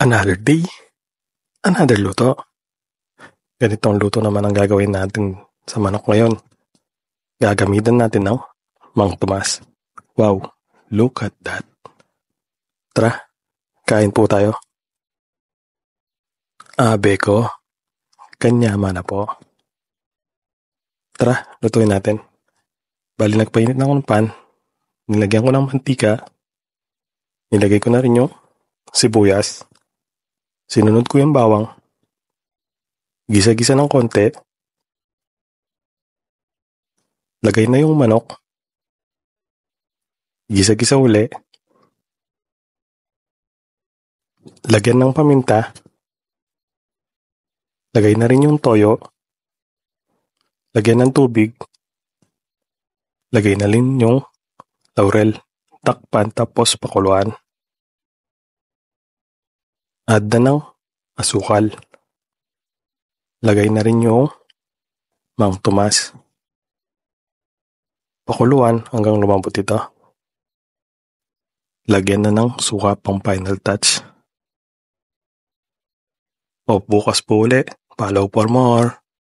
Another day, another luto. Ganitong luto naman ang gagawin natin sa manok ngayon. Gagamitan natin ng Mang Tomas. Wow, look at that. Tara, kain po tayo. Beko, kanyama na po. Tara, lutuin natin. Bali nagpainit na ako ng pan. Nilagyan ko ng mantika. Nilagay ko na rin yung sibuyas. Sinunod ko yung bawang. Gisa-gisa ng konti. Lagay na yung manok. Gisa-gisa uli. Lagyan ng paminta. Lagay na rin yung toyo. Lagyan ng tubig. Lagay na rin yung laurel. Takpan tapos pakuluan. Add na ng asukal. Lagay na rin yung Mang Tomas. Pakuluan hanggang lumambot ito. Lagyan na ng suka pang final touch. O bukas po uli. Follow for more.